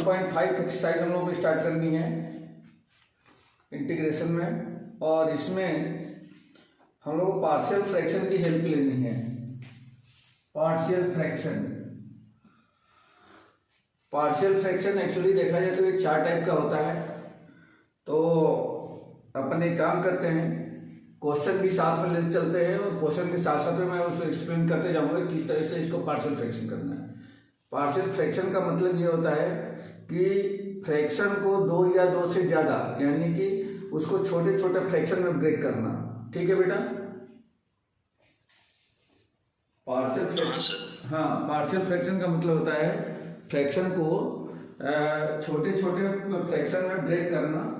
1.5 exercise हम लोग को स्टार्ट करनी है इंटीग्रेशन में, और इसमें हम लोग को पार्शियल फ्रैक्शन की हेल्प लेनी है। पार्शियल फ्रैक्शन एक्चुअली देखा जाए तो ये 4 टाइप का होता है। तो अपन एक काम करते हैं, क्वेश्चन भी साथ में लेते चलते हैं और क्वेश्चन के साथ साथ में मैं उसको एक्सप्लेन करते जाऊंगा किस तरह से इसको पार्शियल फ्रैक्शन करना है। पार्शियल फ्रैक्शन का मतलब ये होता है कि फ्रैक्शन को 2 या 2 से ज़्यादा, यानी कि उसको छोटे छोटे फ्रैक्शन में ब्रेक करना। ठीक है बेटा? पार्शियल फ्रैक्शन, हाँ, पार्शियल फ्रैक्शन का मतलब होता है फ्रैक्शन को छोटे छोटे फ्रैक्शन में ब्रेक करना।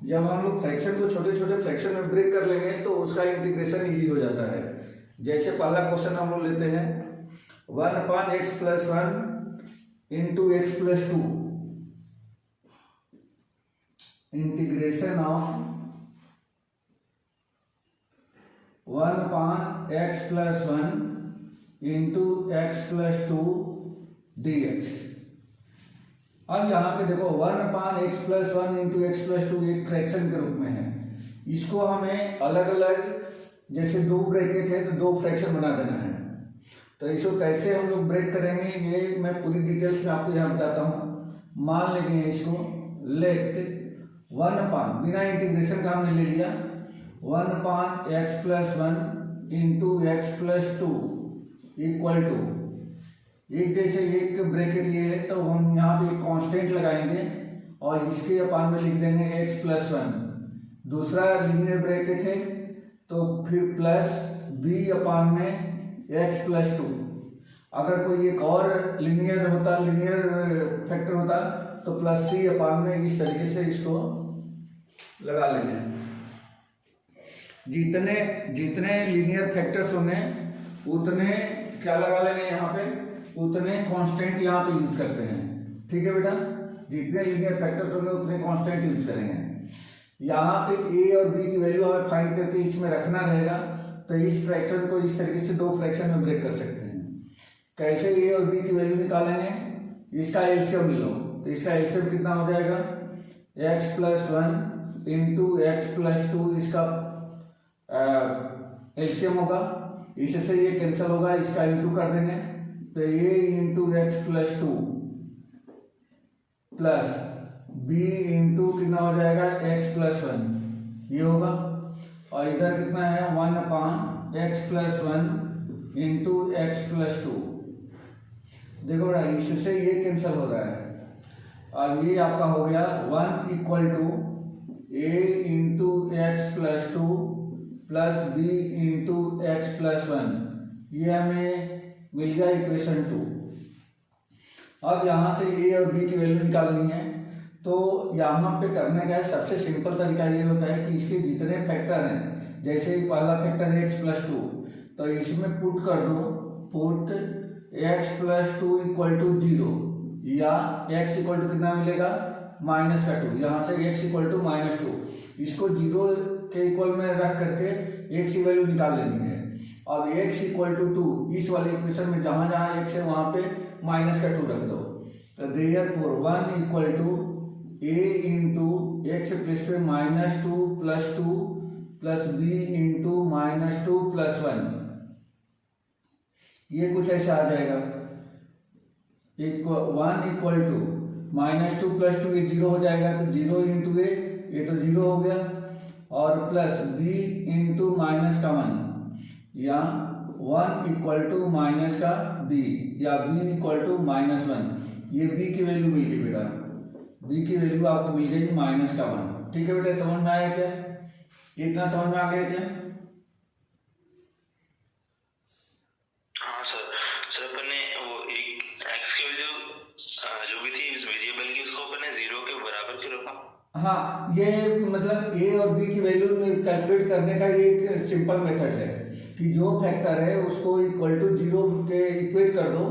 जब हम लोग फ्रैक्शन को छोटे छोटे फ्रैक्शन में ब्रेक कर लेंगे तो उसका इंटीग्रेशन इजी हो जाता है। जैसे पहला क्वेश्चन हम लोग लेते हैं 1/x+1 into x+2, integration of 1/x+1 into x+2 dx। अब यहाँ पे देखो 1/x+1 इंटू x+2 एक फ्रैक्शन के रूप में है। इसको हमें अलग अलग, जैसे 2 ब्रैकेट है तो 2 फ्रैक्शन बना देना है। तो इसको कैसे हम लोग ब्रेक करेंगे ये मैं पूरी डिटेल्स में आपको यहाँ बताता हूँ। मान लेंगे इसको लेट 1 बिना इंटीग्रेशन का हमने ले लिया 1/x+1 into x+2 equal to, एक जैसे एक ब्रैकेट ये है तो हम यहाँ पे एक कांस्टेंट लगाएंगे और इसके अपान में लिख देंगे x+1। दूसरा लीनियर ब्रैकेट है तो फिर प्लस b अपान में x+2। अगर कोई एक और लीनियर फैक्टर होता तो प्लस c अपान में, इस तरीके से इसको लगा लेंगे। जितने लीनियर फैक्टर्स होंगे उतने क्या लगा लेंगे यहाँ पे, उतने कांस्टेंट यहाँ पे यूज करते हैं। ठीक है बेटा? जितने लीनियर फैक्टर्स होंगे उतने कांस्टेंट यूज करेंगे। यहाँ पे a और b की वैल्यू हमें फाइंड करके इसमें रखना रहेगा। तो इस फ्रैक्शन को इस तरीके से 2 फ्रैक्शन में ब्रेक कर सकते हैं। कैसे a और b की वैल्यू निकालेंगे, इसका एलसीएम ले लो। तो इसका एलसीएम कितना हो जाएगा, x+1 इंटू x+2 इसका एलसीएम होगा। इससे ये कैंसिल होगा, इसका इंटू कर देंगे तो a into x+2 plus b into कितना हो जाएगा x+1 ये होगा। और इधर कितना है 1/x+1 इंटू x+2। देखो बेटा इससे ये कैंसिल हो रहा है। अब ये आपका हो गया 1 equal to a into x+2 plus b into x+1, ये हमें मिल गया इक्वेशन 2। अब यहाँ से a और b की वैल्यू निकालनी है। तो यहाँ पे करने का सबसे सिंपल तरीका ये होता है कि इसके जितने फैक्टर हैं, जैसे पहला फैक्टर है x+2, तो इसमें पुट कर दो, पुट x+2 इक्वल टू 0 या x इक्वल टू कितना मिलेगा -2। यहाँ से x इक्वल टू -2, इसको 0 के इक्वल में रख करके x की वैल्यू निकाल लेनी है। अब x इक्वल टू 2 इस वाले इक्वेशन में जहां जहां x है वहां पे -2 रख दो। तो therefore 1 equal to a into x plus पे -2 plus 2 plus b into -2 plus 1, ये कुछ ऐसा आ जाएगा। 1 इक्वल टू -2 प्लस 2 ये 0 हो जाएगा, तो 0 इंटू a ये तो 0 हो गया, और प्लस b इंटू -1 या 1 इक्वल टू -b या b इक्वल टू -1, ये b की वैल्यू मिल गई बेटा। b की वैल्यू आपको मिल गई -1। ठीक है बेटा, समझ में आया क्या? इतना समझ में आ गया क्या? हाँ सर। सर अपन ने वो एक x की वैल्यू जो भी थी इस वेरिएबल की, उसको अपन ने 0 के बराबर क्यों रखा? हाँ, ये मतलब a और b की वैल्यू कैलकुलेट करने का ये एक सिंपल मेथड है कि जो फैक्टर है उसको इक्वल टू 0 के इक्वेट कर दो,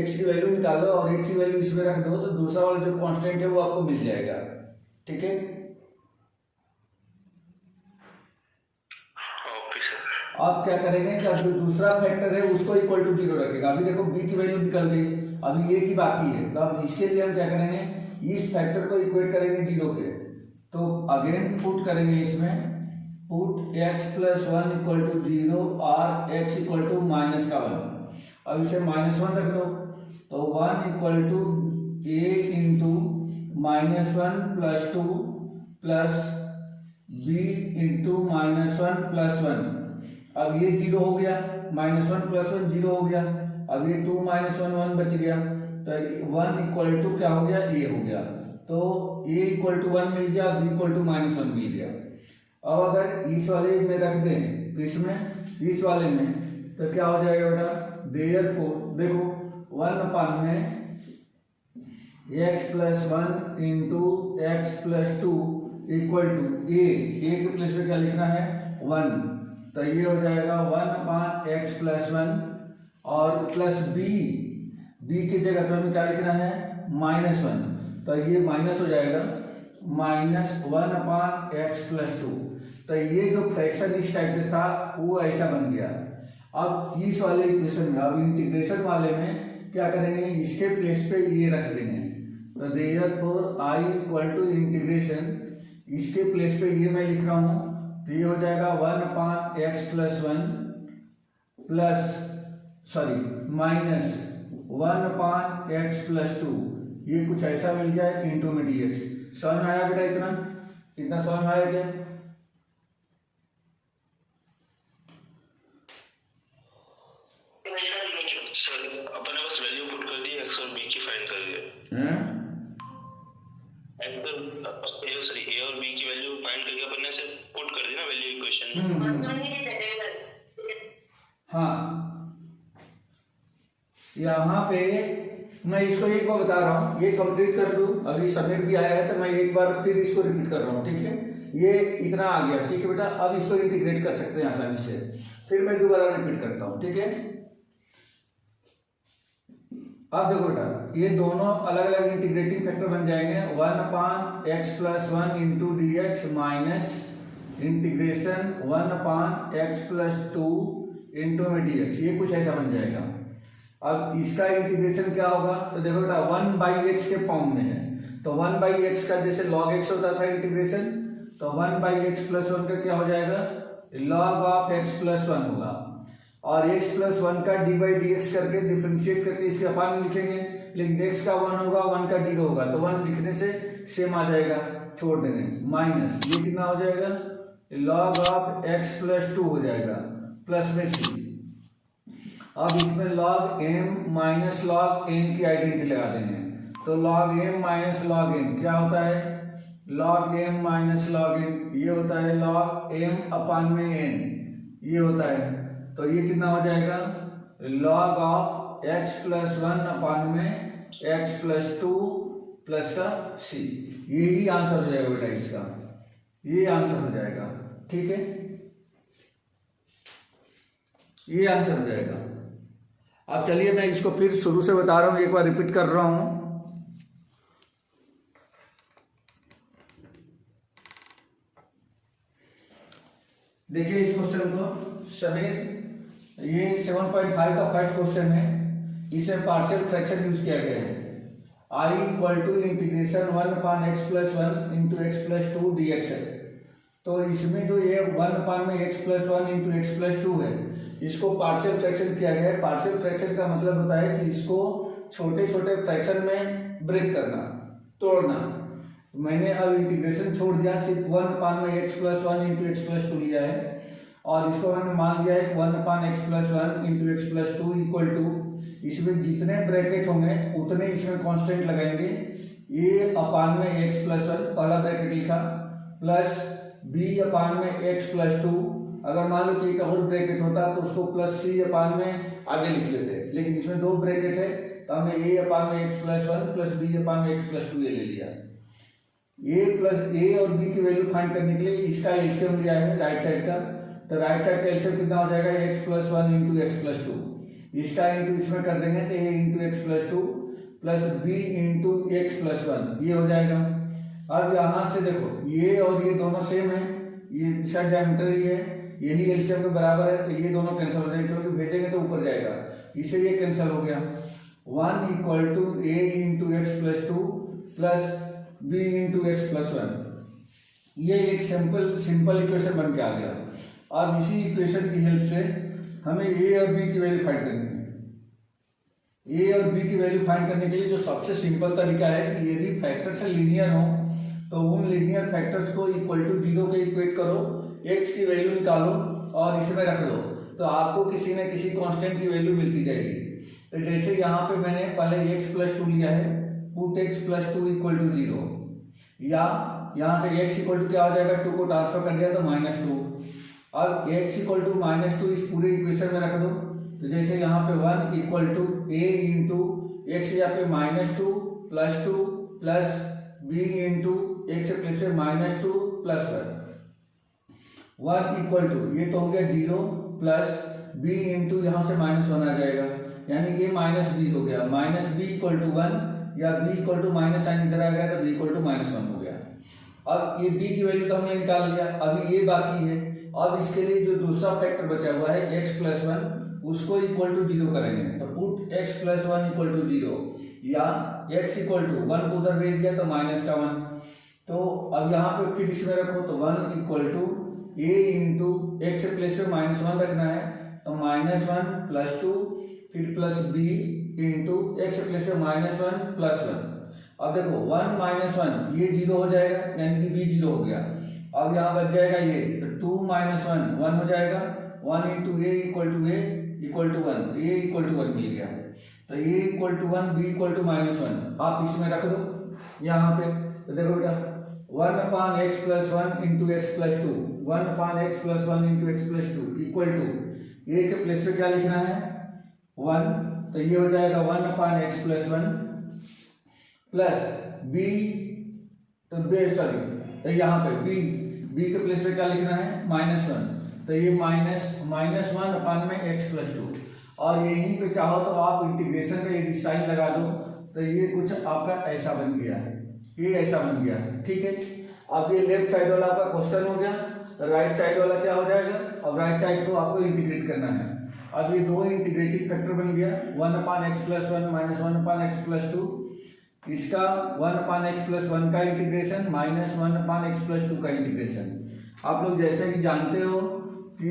x की वैल्यू निकालो और x की वैल्यू इसमें रख दो, तो दूसरा वाला जो कांस्टेंट है वो आपको मिल जाएगा। ठीक है, ओके सर। आप क्या करेंगे कि अब जो दूसरा फैक्टर है उसको इक्वल टू 0 रखेगा। अभी देखो b की वैल्यू निकल गई, अभी a की बाकी है, तो अब इसके लिए हम क्या करेंगे, इस फैक्टर को इक्वेट करेंगे 0 के, तो अगेन पुट करेंगे इसमें, put x plus 1 equal to 0 और x इक्वल टू माइनस का 1। अब इसे -1 रख दो, तो 1 equal to a into -1 plus 2 plus b into -1 plus 1। अब ये 0 हो गया, -1 प्लस 1 0 हो गया। अब ये 2 -1 1 बच गया, तो 1 इक्वल टू क्या हो गया, a हो गया। तो a इक्वल टू 1 मिल गया, b इक्वल टू -1 मिल गया। अब अगर इस वाले में रख दें, किसमें, इस वाले में, तो क्या हो जाएगा बेटा, देयरफॉर देखो 1 अपान में x plus 1 into x plus 2 equal to a के प्लेस पे क्या लिखना है 1, तो ये हो जाएगा 1 अपान एक्स प्लस 1 और प्लस b की जगह पे हमें क्या लिखना है -1, तो ये माइनस हो जाएगा -1 अपान एक्स प्लस 2। तो ये जो फ्रैक्शन इस टाइप से था वो ऐसा बन गया। अब इस वाले इक्वेशन में, अब इंटीग्रेशन वाले में क्या करेंगे, इसके प्लेस पे ये रख देंगे, तो therefore I equal to integration, इसके प्लेस पे ये मैं लिख रहा हूँ, तो ये हो जाएगा 1 upon x plus 1 plus -1 upon x plus 2, ये कुछ ऐसा मिल गया इंटू में dx। समझ में आया बेटा, इतना समझ में आया क्या? सर अपन ने बस वैल्यू पुट कर दी, x और b की फाइंड कर दिया, सॉरी a और b की वैल्यू फाइंड करके अपन ने सिर्फ पुट कर दी ना वैल्यू इक्वेशन में। हाँ, यहाँ पे मैं इसको एक बार बता रहा हूँ, ये कंप्लीट कर दूं, अभी समीर भी आया है तो मैं एक बार फिर इसको रिपीट कर रहा हूँ, ठीक है। ये इतना आ गया, ठीक है बेटा। अब इसको इंटीग्रेट कर सकते हैं आसानी से, फिर मैं दोबारा रिपीट करता हूँ, ठीक है। अब देखो बेटा, ये दोनों अलग अलग इंटीग्रेटिंग फैक्टर बन जाएंगे, 1 upon x plus 1 into d x minus integration 1 upon x plus 2 into में डी एक्स, ये कुछ ऐसा बन जाएगा। अब इसका इंटीग्रेशन क्या होगा, तो देखो बेटा 1/x के फॉर्म में है, तो 1/x का जैसे log x होता था इंटीग्रेशन, तो 1/x प्लस 1 का क्या हो जाएगा, log ऑफ x प्लस 1 होगा, और x प्लस 1 का d/dx करके डिफरेंशिएट करके इसके अपान में लिखेंगे, लेकिन x का 1 होगा, 1 का 0 होगा, तो 1 लिखने से सेम आ जाएगा, छोड़ देंगे, माइनस ये कितना हो जाएगा, log ऑफ x प्लस 2 हो जाएगा, प्लस में c। अब इसमें log m minus log n की आइडेंटिटी लगा देंगे, तो log m minus log n क्या होता है, log m minus log n, ये होता है log m अपान में n, ये होता है, तो ये कितना हो जाएगा, log of x plus 1 upon में x प्लस 2 प्लस का c, यही आंसर हो जाएगा बेटा इसका, ये आंसर हो जाएगा, ठीक है, ये आंसर हो जाएगा। अब चलिए मैं इसको फिर शुरू से बता रहा हूं, एक बार रिपीट कर रहा हूं। देखिए इस क्वेश्चन को समीर, ये 7.5 का फर्स्ट क्वेश्चन है, इसमें पार्शियल फ्रैक्शन यूज किया गया है, i equal to integration 1 upon x plus 1 into x plus 2 d x है। तो इसमें जो ये 1 अपान में x plus 1 into x plus 2 है, इसको पार्शियल फ्रैक्शन किया गया है। पार्शियल फ्रैक्शन का मतलब होता है कि इसको छोटे छोटे फ्रैक्शन में ब्रेक करना, तोड़ना। मैंने अब इंटीग्रेशन छोड़ दिया, सिर्फ 1 अपान में x plus 1 into x plus 2 लिया है, और इसको मैंने मान लिया है 1 upon x plus 1 into x plus 2 equal to, इसमें जितने ब्रैकेट होंगे उतने इसमें कांस्टेंट लगाएंगे, ए अपान में एक्स प्लस 1 पहला ब्रैकेट लिखा, प्लस बी अपान में एक्स प्लस 2, अगर मान लो कि एक और ब्रैकेट होता तो उसको प्लस सी अपान में आगे लिख लेते, लेकिन इसमें दो ब्रैकेट है तो हमने ए अपान में एक्स प्लस 1 प्लस बी अपान में एक्स प्लस 2 ले लिया। ए प्लस ए और बी की वैल्यू फाइंड करने के लिए इसका एलसीएम लिया है राइट साइड का, तो राइट साइड का एलसीएम कितना हो जाएगा, x plus 1 into x plus 2, इसका इंटू इसमें कर देंगे तो a into x plus 2 plus b into x plus 1, ये हो जाएगा। अब यहाँ से देखो ये और ये दोनों सेम है, ये इसका डायमीटर ही है, यही एलसीएम के बराबर है, तो ये दोनों कैंसिल हो जाएंगे, क्योंकि भेजेंगे तो ऊपर जाएगा, इसे ये कैंसिल हो गया। 1 equal to a into x plus 2 plus b into x plus one. ये एक सिंपल इक्वेशन बन के आ गया। अब इसी इक्वेशन की हेल्प से हमें ए और बी की वैल्यू फाइंड करनी है। ए और बी की वैल्यू फाइंड करने के लिए जो सबसे सिंपल तरीका है कि यदि फैक्टर्स लीनियर हो तो उन लीनियर फैक्टर्स को इक्वल टू जीरो के इक्वेट करो, एक्स की वैल्यू निकालो और इसमें रख दो, तो आपको किसी न किसी कांस्टेंट की वैल्यू मिलती जाएगी। तो जैसे यहाँ पे मैंने पहले एक्स प्लस टू लिया है, put x plus two equal to zero, या यहाँ से x इक्वल टू क्या हो जाएगा, 2 को ट्रांसफर कर दिया तो -2। अब x इक्वल टू -2 इस पूरे इक्वेशन में रख दो। तो जैसे यहाँ पे 1 equal to a into x, यहाँ पे -2 plus 2 plus b into x plus में -2 प्लस 1 इक्वल टू ये तो हो गया 0 प्लस b इंटू यहाँ से -1 आ जाएगा, यानी कि -b हो गया। -b इक्वल टू 1 या b equal to minus sign इधर आ गया तो b इक्वल टू -1 हो गया। अब ये b की वैल्यू तो हमने निकाल लिया, अभी ये बाकी है। अब इसके लिए जो दूसरा फैक्टर बचा हुआ है x प्लस 1, उसको इक्वल टू 0 करेंगे। तो put x plus 1 equal to 0, या x इक्वल टू 1 को उधर भेज दिया तो -1। तो अब यहाँ पे फिर इसमें रखो तो 1 equal to a into x plus पे -1 रखना है, तो -1 प्लस 2 फिर plus b into x plus पे -1 प्लस 1। अब देखो 1 -1 ये 0 हो जाएगा, यानी कि b 0 हो गया। अब यहाँ बच जाएगा ये, तो 2 - 1 1 हो जाएगा। 1 into a equal to 1, a equal to 1 मिल गया। तो a equal to 1, b equal to -1 आप इसमें रख दो यहाँ पे। तो देखो बेटा 1/x plus 1 into x plus 2, 1/x plus 1 into x plus 2 equal to a के प्लेस पे क्या लिखना है 1, तो ये हो जाएगा 1/x प्लस 1 प्लस b, तो यहाँ पे b के प्लेस पे क्या लिखना है -1, तो ये -1/x प्लस 2। और यहीं पे चाहो तो आप इंटीग्रेशन का यदि साइन लगा दो तो ये कुछ आपका ऐसा बन गया है, ये ऐसा बन गया है, ठीक है। अब ये लेफ्ट साइड वाला आपका क्वेश्चन हो गया, राइट साइड वाला क्या हो जाएगा, अब राइट साइड को आपको इंटीग्रेट करना है। अब ये दो इंटीग्रेटिंग फैक्टर बन गया, 1/x plus 1 minus 1/x plus 2, इसका 1/x प्लस 1 का इंटीग्रेशन माइनस 1/x प्लस 2 का इंटीग्रेशन। आप लोग जैसे कि जानते हो कि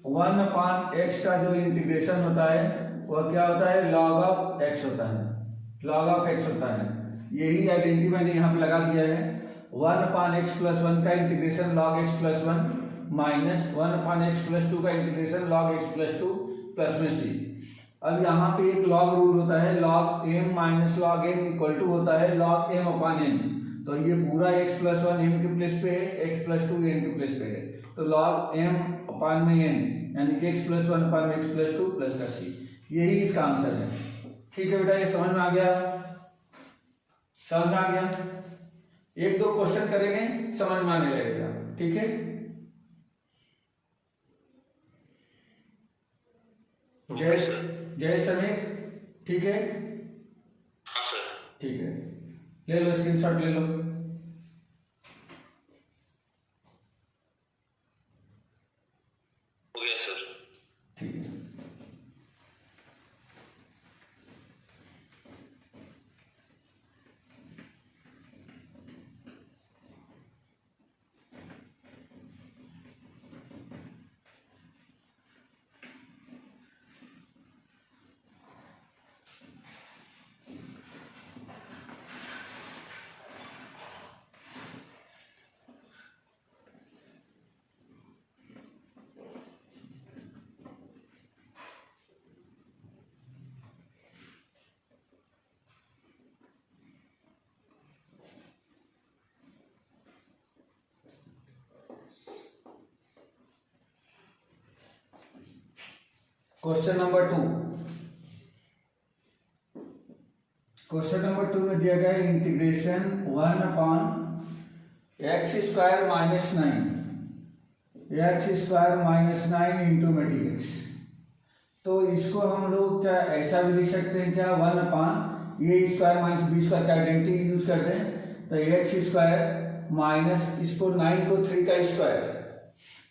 1/x का जो इंटीग्रेशन होता है वह क्या होता है, log ऑफ x होता है, log ऑफ x होता है। यही आइडेंटिटी मैंने यहाँ पे लगा दिया है। 1/x प्लस 1 का integration log x plus 1 minus 1/x plus 2 का integration log x plus 2 plus में c। अब यहाँ पे एक log रूल होता है, log m minus log n equal to होता है log m अपान n। तो ये पूरा x प्लस 1 m के प्लेस पे है, x प्लस 2 n के प्लेस पे है, तो log m अपान में n, यानी कि x plus 1 upon x plus 2 plus का c। यही इसका आंसर है। ठीक है बेटा, ये समझ में आ गया, समझ में आ गया। एक दो क्वेश्चन करेंगे, समझ में आने लगेगा, ठीक है। जय समीर, ठीक है। हाँ सर। ठीक है, ले लो स्क्रीनशॉट ले लो। हो गया सर। ठीक है। क्वेश्चन नंबर 2, क्वेश्चन नंबर 2 में दिया गया है इंटीग्रेशन 1/x² माइनस 9 इंटू में dx। तो इसको हम लोग क्या ऐसा भी लिख सकते हैं क्या, 1/a² माइनस b² का आइडेंटिटी यूज करते हैं, तो x² माइनस इसको 9 को 3 का स्क्वायर,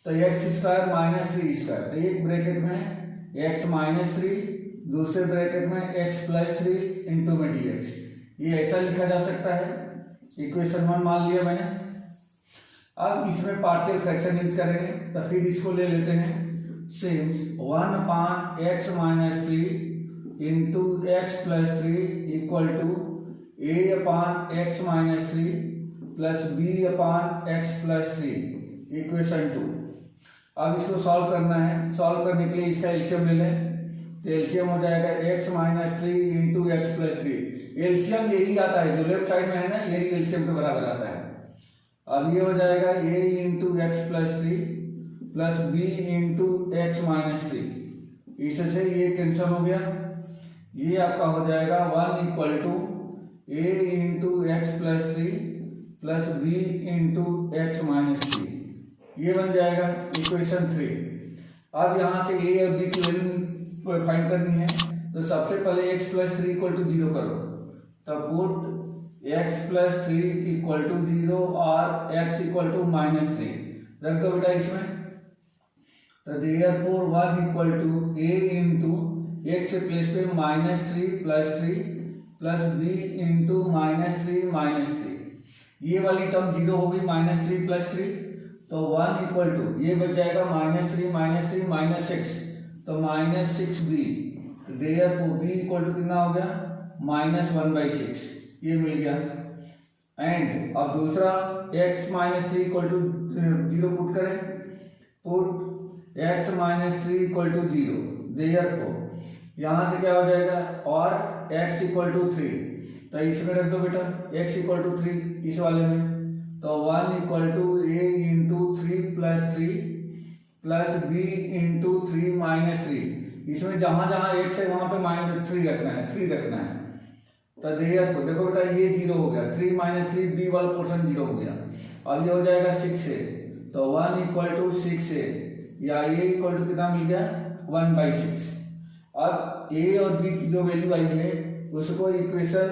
तो x² माइनस 3², तो एक ब्रैकेट में x माइनस 3, दूसरे ब्रैकेट में x प्लस 3 इंटू में dx। ये ऐसा लिखा जा सकता है, इक्वेशन 1 मान लिया मैंने। अब इसमें पार्शियल फ्रैक्शन यूज करेंगे, तो फिर इसको ले लेते हैं since 1/x - 3 into x plus 3 equal to a/x - 3 plus b/x plus 3 equation 2। अब इसको सॉल्व करना है। सॉल्व करने के लिए इसका एलसीएम ले लें, तो एलसीएम हो जाएगा x - 3 into x plus 3। LCM यही आता है जो लेफ्ट साइड में है ना, यही एलसीएम के बराबर आता है। अब ये हो जाएगा a into x plus 3 plus b into x minus 3। इससे ये कैंसिल हो गया। ये आपका हो जाएगा 1 equal to a into x plus 3 plus b into x minus 3। ये बन जाएगा इक्वेशन 3। अब यहाँ से a और b की वैल्यू फाइंड करनी है, तो सबसे पहले x प्लस 3 इक्वल टू 0 करो, तब put x plus 3 equal to 0 और x इक्वल टू -3 रख दो बेटा इसमें। तो therefore 1 equal to a into x के प्लेस पे -3 प्लस 3 प्लस b इंटू -3 ये वाली टर्म 0 होगी, -3 प्लस 3, तो 1 इक्वल टू ये बच जाएगा -3 -6, तो -6b। Therefore b equal to कितना हो गया -1/6, ये मिल गया। एंड अब दूसरा x - 3 इक्वल टू 0 पुट करें, put x - 3 equal to 0। Therefore यहाँ से क्या हो जाएगा और x इक्वल टू 3, तो इसमें रख दो बेटा x इक्वल टू 3 इस वाले में, तो 1 equal to a into 3 plus 3 plus b into 3 -3। इसमें जहां जहां x है वहां पे -3 रखना है, 3 रखना है। तो देयरफॉर देखो बेटा ये 0 हो गया, 3 -3 b वाला पोर्शन 0 हो गया। अब ये हो जाएगा 6a, तो 1 इक्वल टू 6a या a इक्वल टू कितना मिल गया 1/6। अब a और b की जो वैल्यू आई है उसको इक्वेशन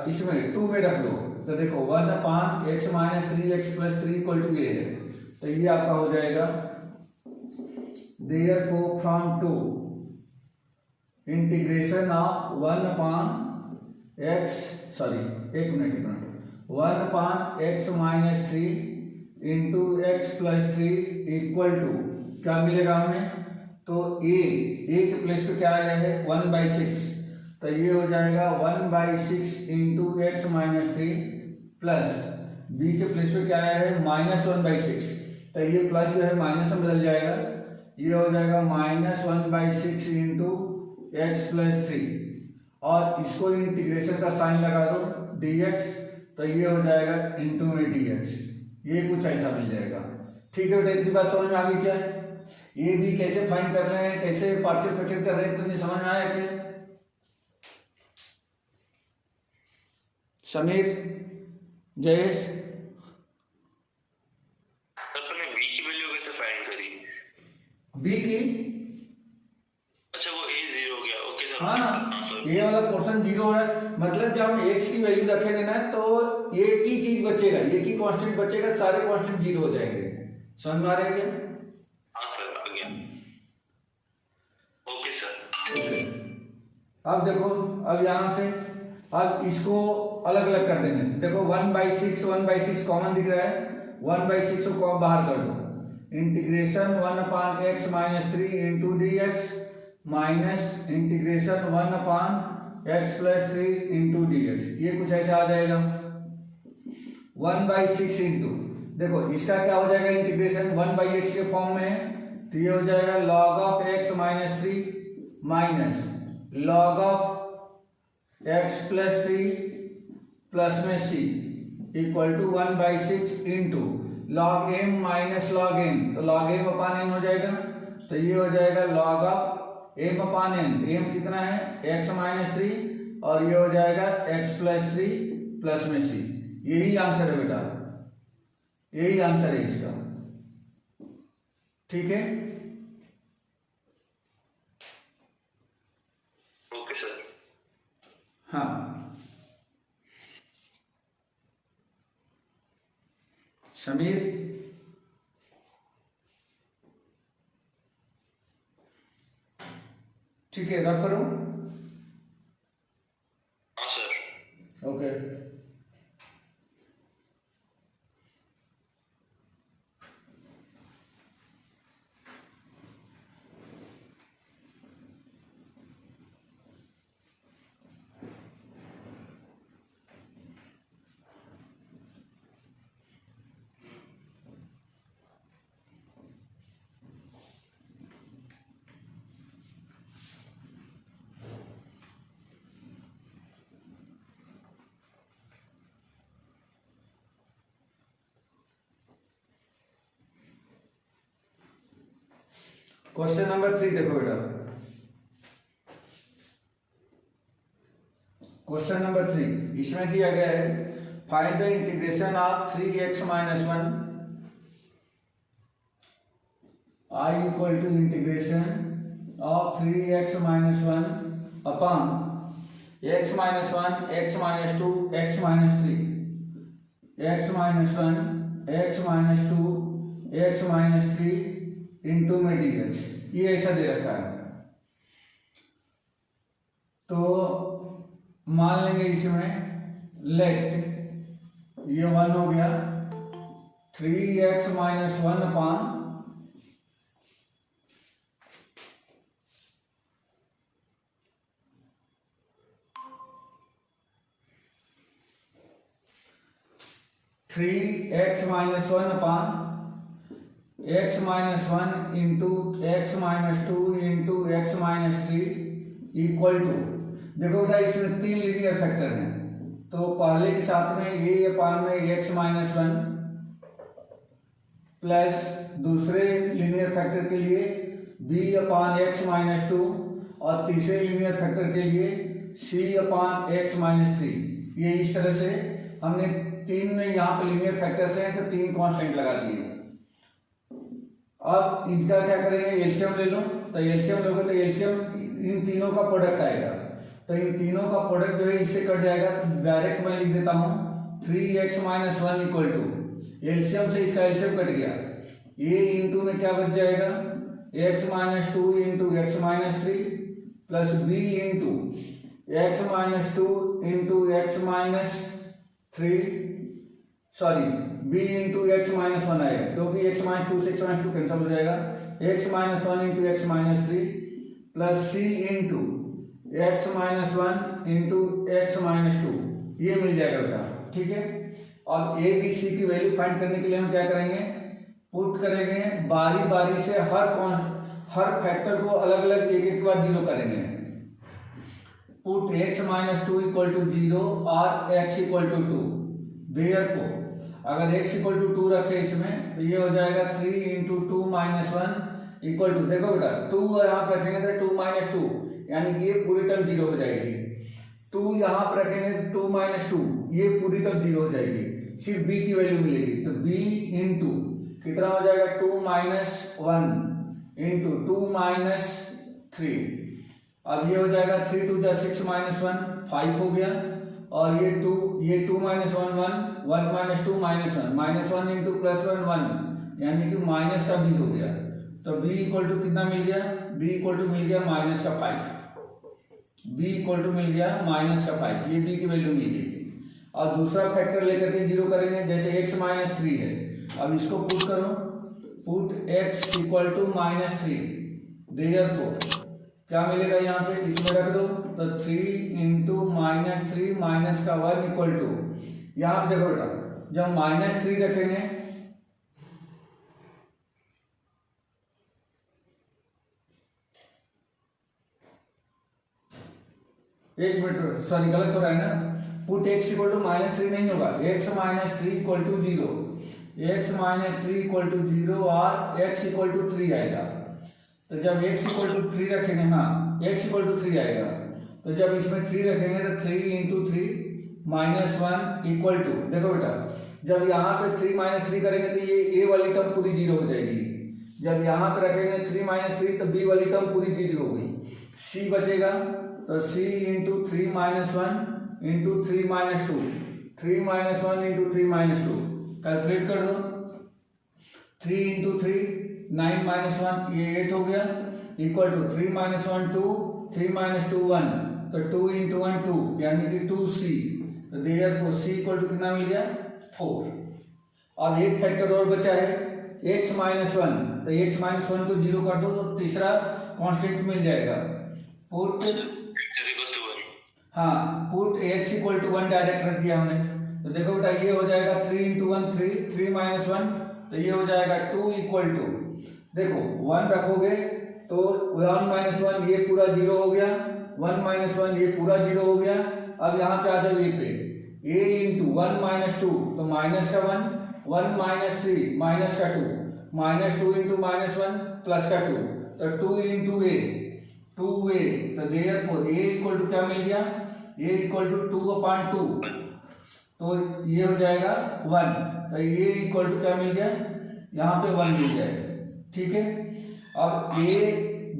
इसमें 2 में रख दो, तो देखो 1/x - 3x plus 3 equal to a है, तो ये आपका हो जाएगा therefore from 2 integration of 1/x 1/x - 3 into x plus 3 equal to क्या मिलेगा हमें, तो a के प्लेस पे क्या आया है 1/6, तो ये हो जाएगा 1/6 into x minus 3 plus b के प्लेस पे क्या आया है -1/6, तो ये प्लस जो है माइनस में बदल जाएगा, ये हो जाएगा -1/6 इंटू एक्स प्लस 3, और इसको इंटीग्रेशन का साइन लगा दो dx, तो ये हो जाएगा इंटू में dx, ये कुछ ऐसा मिल जाएगा। ठीक है बेटा, इतनी बात समझ में आ गई क्या? ये भी कैसे फाइंड कर रहे हैं, कैसे पार्शियल फ्रैक्शन कर रहे हैं, तुमने समझ में आया क्या? समीर, जयेश, तुमने b की वैल्यू कैसे फाइंड करी? b की, अच्छा वो a 0 हो गया, ओके सर। हाँ सर ये वाला पोर्शन 0 हो रहा है, मतलब जब हम x की वैल्यू रखेंगे ना तो एक ही चीज बचेगा, एक ही कांस्टेंट बचेगा, सारे कांस्टेंट 0 हो जाएंगे। समझ में आ रहा है क्या? हाँ सर आ गया, ओके सर। ओके, अब देखो, अब यहां से अब इसको अलग अलग कर देंगे। देखो 1/6 कॉमन दिख रहा है, 1/6 को बाहर कर दो, integration 1/x - 3 into dx minus integration 1/x plus 3 into dx, ये कुछ ऐसा आ जाएगा। 1/6 इंटू, देखो इसका क्या हो जाएगा इंटीग्रेशन 1/x के फॉर्म में है, तो ये हो जाएगा log of x minus 3 minus log of x plus 3 plus में c equal to 1/6 into log m minus log n, तो log m अपान n हो जाएगा, तो ये हो जाएगा log of m upon n, m कितना है x माइनस 3, और ये हो जाएगा x प्लस 3 प्लस में c। यही आंसर है बेटा, यही आंसर है इसका। ठीक है, ओके सर। हाँ समीर, ठीक है, रख करो। हाँ सर। क्वेश्चन नंबर 3 देखो बेटा, क्वेश्चन नंबर 3 इसमें दिया गया है find the integration of 3x minus 1 I equal to integration of 3x minus 1 upon x minus 1 x minus 2 x minus 3 x minus 1 x minus 2 x minus 3 into में dx, ये ऐसा दे रखा है। तो मान लेंगे इसमें लेट ये 1 हो गया 3x minus 1 upon 3x minus 1 upon x minus 1 into x minus 2 into x minus 3 equal to, देखो बेटा इसमें 3 लीनियर फैक्टर हैं, तो पहले के साथ में a अपॉन में x माइनस 1 प्लस दूसरे लीनियर फैक्टर के लिए b अपॉन एक्स माइनस 2 और तीसरे लीनियर फैक्टर के लिए c अपॉन एक्स माइनस 3। ये इस तरह से हमने 3 में यहाँ पे लीनियर फैक्टर्स हैं तो 3 कांस्टेंट लगा दिए। अब इनका क्या करेंगे, एलसीएम ले लो, तो एलसीएम लोगे तो एलसीएम इन तीनों का प्रोडक्ट आएगा, तो इन तीनों का प्रोडक्ट जो है इससे कट जाएगा। डायरेक्ट मैं लिख देता हूँ 3x minus 1 equal to LCM से इसका एलसीएम कट गया, ये इंटू में क्या बच जाएगा x minus 2 into x minus 3 plus b into x minus 2 into x minus 3 sorry b into x minus 1 आएगा, क्योंकि x माइनस 2 से x माइनस 2 कैंसिल हो जाएगा, x minus 1 into x minus 3 plus c into x minus 1 into x minus 2, ये मिल जाएगा बेटा। ठीक है, अब a b c की वैल्यू फाइंड करने के लिए हम क्या करेंगे, पुट करेंगे बारी बारी से हर फैक्टर को अलग अलग एक एक बार जीरो करेंगे। Put x minus 2 equal to 0 और x इक्वल टू 2, देयरफॉर अगर x इक्वल टू 2 रखे इसमें तो ये हो जाएगा 3 इंटू 2 माइनस 1 इक्वल टू, देखो बेटा 2 यहाँ पर रखेंगे तो 2 माइनस 2 यानी कि ये पूरी टर्म जीरो हो जाएगी, 2 यहाँ पर रखेंगे तो 2 माइनस 2 ये पूरी टर्म जीरो हो जाएगी, सिर्फ b की वैल्यू मिलेगी, तो b इंटू कितना हो जाएगा 2 माइनस 1 इंटू 2 माइनस 3, अब ये हो जाएगा 3 2 जा 6 माइनस 1 5 हो गया, और ये 2 minus 1 1 minus 2 minus 1 into plus 1 1 यानी कि माइनस का b हो गया, तो b इक्वल टू कितना मिल गया, b इक्वल टू मिल गया माइनस का 5, b इक्वल टू मिल गया माइनस का 5, ये b की वैल्यू मिल गई। और दूसरा फैक्टर लेकर के जीरो करेंगे, जैसे x माइनस 3 है, अब इसको पुट करो, put x equal to minus 3, therefore क्या मिलेगा यहाँ से इसमें रख दो, तो 3 इंटू माइनस 3 माइनस का 1 इक्वल टू, यहाँ पे देखो बेटा जब माइनस 3 रखेंगे एक मिनट सॉरी गलत हो रहा है ना, put x equal to minus 3 नहीं होगा, x minus 3 equal to 0, x minus 3 equal to 0 और x इक्वल टू 3 आएगा, तो जब x इक्वल टू 3 रखेंगे, हाँ x इक्वल टू 3 आएगा, तो जब इसमें 3 रखेंगे तो 3 इंटू 3 माइनस 1 इक्वल टू, देखो बेटा जब यहाँ पे 3 माइनस 3 करेंगे तो ये a वाली टर्म पूरी जीरो हो जाएगी, जब यहाँ पे रखेंगे 3 माइनस 3 तो b वाली टर्म पूरी जीरो हो गई, c बचेगा, तो c into 3 minus 1 into 3 minus 2, 3 minus 1 into 3 minus 2, calculate कर दो, 3 इंटू 3 9 माइनस 1 ये 8 हो गया, इक्वल टू 3 माइनस 1 2 3 माइनस 2 1, तो 2 इंटू 1 2 यानी कि 2c, तो देयरफॉर c इक्वल टू कितना मिल गया 4। अब एक फैक्टर और बचा है x माइनस 1, तो x माइनस 1 को जीरो कर दो तो तीसरा कांस्टेंट मिल जाएगा, पुट हाँ put x equal to 1 direct रख दिया हमने, तो देखो बेटा ये हो जाएगा 3 इंटू 1 3 माइनस 1, तो ये हो जाएगा 2 इक्वल टू, देखो 1 रखोगे तो 1 माइनस 1 ये पूरा जीरो हो गया, 1 माइनस 1 ये पूरा जीरो हो गया, अब यहाँ पे आ जाओ a पे, a इंटू 1 माइनस 2 तो माइनस का 1 माइनस 3 माइनस का 2 माइनस 2 इंटू माइनस 1 प्लस का 2, तो 2 इंटू ए, 2a, तो देयरफॉर a इक्वल टू क्या मिल गया, a इक्वल टू 2/2, तो ये हो जाएगा 1, तो a इक्वल टू क्या मिल गया, यहाँ पे 1 मिल जाएगा। ठीक है, अब a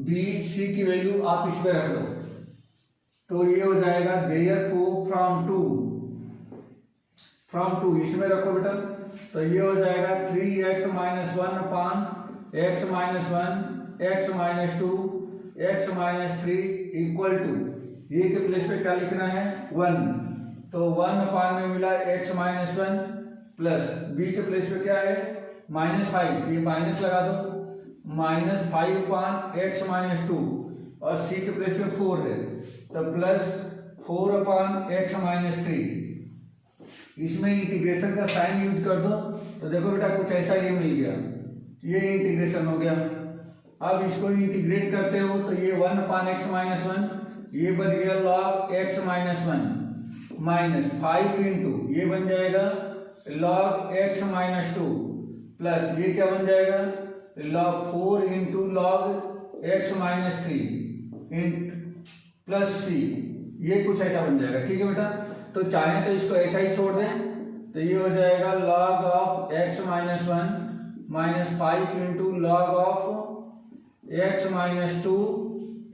b c की वैल्यू आप इस पे रख दो, तो ये हो जाएगा देयरफॉर फ्रॉम टू इसमें रखो बेटा, तो ये हो जाएगा 3x - 1 upon x - 1 x - 2 x - 3 equal to, ये के प्लेस पे क्या लिखना है 1, तो 1 अपान में मिला x - 1 प्लस b के प्लेस पे क्या है -5, ये माइनस लगा दो, -5 अपान x - 2 और c के प्लेस पे 4 है, तो प्लस 4 अपान x - 3, इसमें इंटीग्रेशन का साइन यूज कर दो, तो देखो बेटा कुछ ऐसा ये मिल गया, ये इंटीग्रेशन हो गया। अब इसको इंटीग्रेट करते हो तो ये 1 अपान x - 1, ये बन गया log x - 1 माइनस 5 इंटू ये बन जाएगा log x - 2 प्लस ये क्या बन जाएगा log 4 into log x - 3 plus c, ये कुछ ऐसा बन जाएगा। ठीक है बेटा, तो चाहे तो इसको ऐसा ही छोड़ दें, तो ये हो जाएगा log of x - 1 minus 5 into log of x - 2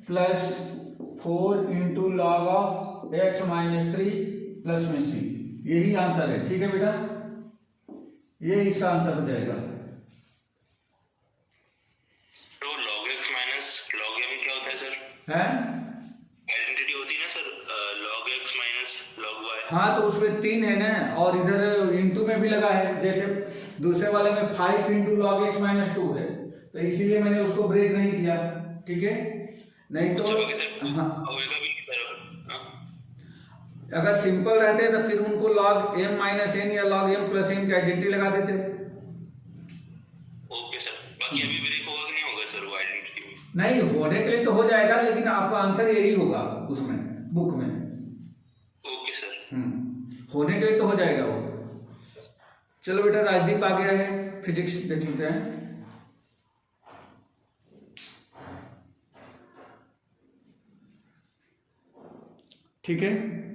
plus 4 into log of x - 3 plus में c, यही आंसर है। ठीक है बेटा, ये इसका आंसर हो जाएगा। तो log x minus log m क्या होता है सर? है आइडेंटिटी होती है ना sir, log x minus log y। हाँ, तो उसमें 3 है ना, और इधर इंटू में भी लगा है, जैसे दूसरे वाले में 5 इंटू लॉग x - 2 है, तो इसीलिए मैंने उसको ब्रेक नहीं किया। ठीक है, नहीं तो हाँ, होएगा भी नहीं सर। अगर सिंपल रहते तो फिर उनको log m - n या log m + n की आइडेंटिटी लगा देते। ओके सर, बाकी अभी ब्रेक होगा कि नहीं होगा सर वो आइडेंटिटी में? नहीं, होने के लिए तो हो जाएगा, लेकिन आपका आंसर यही होगा उसमें बुक में। Okay sir. होने के लिए तो हो जाएगा वो। चलो बेटा, राजदीप आ गया है, फिजिक्स देख लेते हैं। ठीक है।